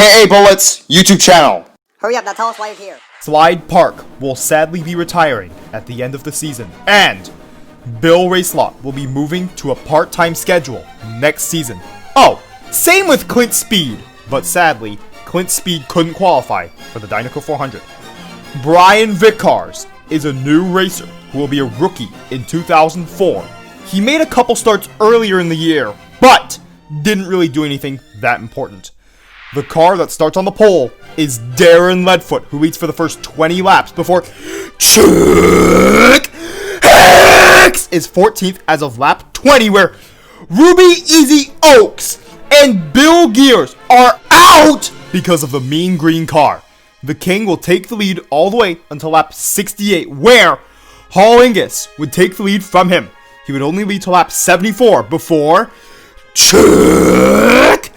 aka Bullets, YouTube channel. Hurry up, now tell us why you're here. Slide Park will sadly be retiring at the end of the season, and Bill Racelot will be moving to a part-time schedule next season. Oh, same with Clint Speed, but sadly, Clint Speed couldn't qualify for the Dinoco 400. Brian Vickars is a new racer who will be a rookie in 2004. He made a couple starts earlier in the year, but didn't really do anything that important. The car that starts on the pole is Darren Leadfoot, who leads for the first 20 laps before Chuck Hicks is 14th as of lap 20, where Ruby Easy Oaks and Bill Gears are out because of the mean green car. The King will take the lead all the way until lap 68, where Hall Ingus would take the lead from him. He would only lead to lap 74 before Chuck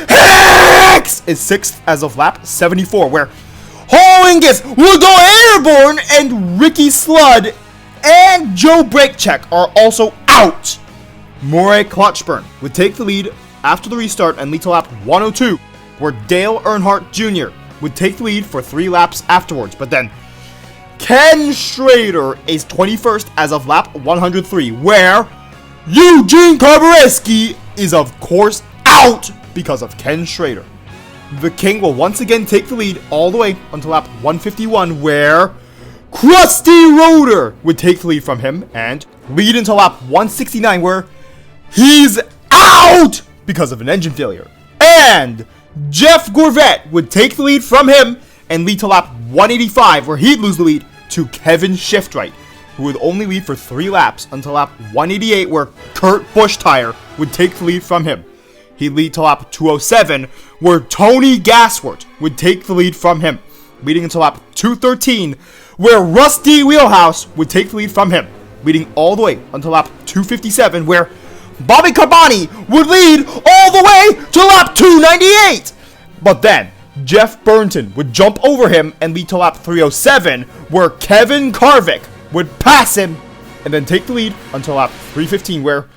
Hicks is 6th as of lap 74, where Hall Ingus will go airborne and Ricky Sludd and Joe Brakecheck are also out. Murray Clutchburn would take the lead after the restart and lead to lap 102, where Dale Earnhardt Jr. would take the lead for 3 laps afterwards, but then Ken Schrader is 21st as of lap 103, where Eugene Karbareski is of course out because of Ken Schrader. The King will once again take the lead all the way until lap 151, where Krusty Roeder would take the lead from him and lead until lap 169, where he's out because of an engine failure. And Jeff Gorvette would take the lead from him and lead to lap 185, where he'd lose the lead to Kevin Shiftwright, who would only lead for 3 laps until lap 188, where Kurt Buschtire would take the lead from him. He'd lead to lap 207, where Tony Gasworth would take the lead from him, leading until lap 213, where Rusty Wheelhouse would take the lead from him, leading all the way until lap 257, where Bobby Carboni would lead all the way to lap 298. But then Jeff Burnton would jump over him and lead to lap 307, where Kevin Carvick would pass him and then take the lead until lap 315, where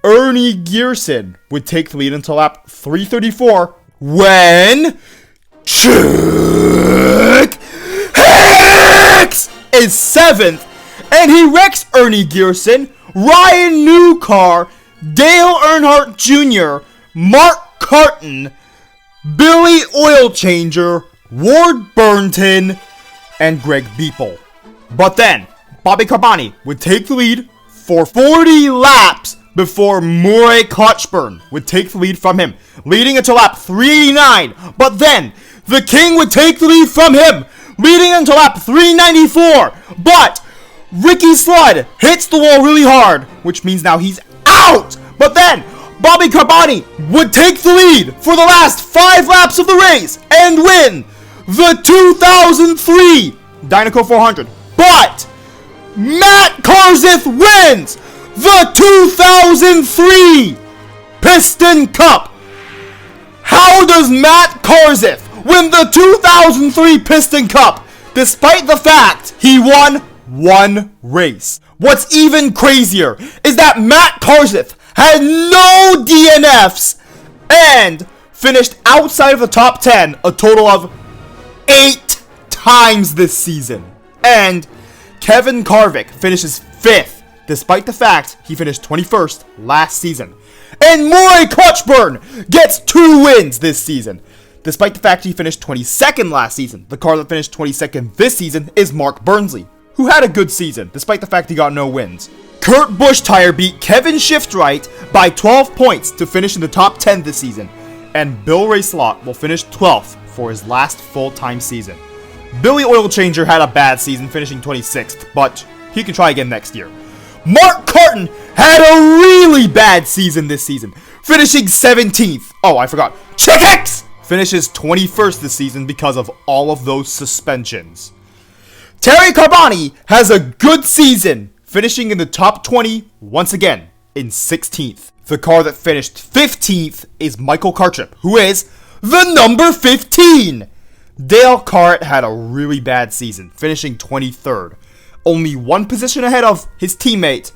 Ernie Gearson would take the lead until lap 334, when Chuck Hicks is 7th, and he wrecks Ernie Gearson, Ryan Newcar, Dale Earnhardt Jr., Mark Carton, Billy Oilchanger, Ward Burnton, and Greg Beeple. But then, Bobby Carboni would take the lead for 40 laps before Murray Clutchburn would take the lead from him, leading until lap 389. But then, the King would take the lead from him, leading until lap 394. But Ricky Sludd hits the wall really hard, which means now he's out. But then Bobby Carboni would take the lead for the last 5 laps of the race and win the 2003 Dinoco 400. But Matt Karseth wins the 2003 Piston Cup. How does Matt Karseth win the 2003 Piston Cup despite the fact he won 1 race? What's even crazier is that Matt Karseth had no DNFs and finished outside of the top 10 a total of 8 times this season. And Kevin Carvick finishes 5th, despite the fact he finished 21st last season. And Murray Clutchburn gets 2 wins this season, despite the fact he finished 22nd last season. The car that finished 22nd this season is Mark Burnsley, who had a good season, despite the fact he got no wins. Kurt Buschtire beat Kevin Shiftwright by 12 points to finish in the top 10 this season, and Bill Racelot will finish 12th for his last full-time season. Billy Oilchanger had a bad season, finishing 26th, but he can try again next year. Mark Carton had a really bad season this season, finishing 17th. Oh, I forgot. Chuck Hicks finishes 21st this season because of all of those suspensions. Terry Carboni has a good season, finishing in the top 20 once again in 16th. The car that finished 15th is Michael Cartrip, who is the number 15. Dale Carrett had a really bad season, finishing 23rd, only 1 position ahead of his teammate,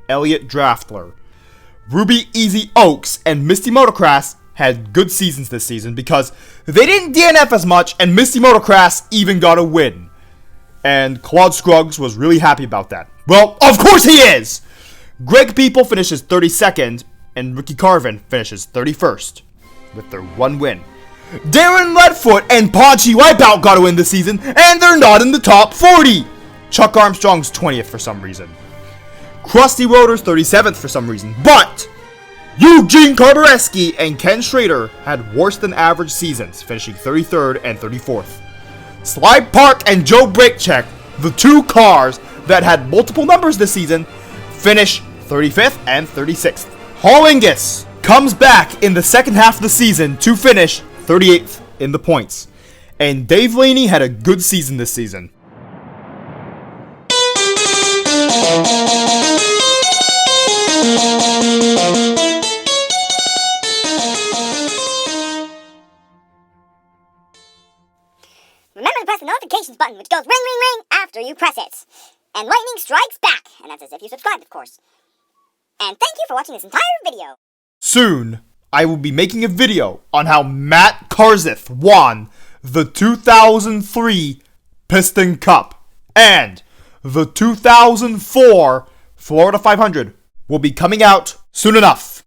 Elliot Draftler. Ruby Easy Oaks and Misty Motocross had good seasons this season because they didn't DNF as much and Misty Motocross even got a win. And Claude Scruggs was really happy about that. Well, of course he is! Greg People finishes 32nd and Ricky Carvin finishes 31st with their one win. Darren Leadfoot and Podgy Wipeout got a win this season and they're not in the top 40! Chuck Armstrong's 20th for some reason. Krusty Roder's 37th for some reason, but Eugene Karbareski and Ken Schrader had worse than average seasons, finishing 33rd and 34th. Sly Park and Joe Brakecheck, the two cars that had multiple numbers this season, finish 35th and 36th. Hollingus comes back in the second half of the season to finish 38th in the points. And Dave Laney had a good season this season. Remember to press the notifications button, which goes ring, ring, ring after you press it. And lightning strikes back, and that's as if you subscribed, of course. And thank you for watching this entire video. Soon, I will be making a video on how Matt Karzith won the 2003 Piston Cup. And the 2004 Florida 500 will be coming out soon enough.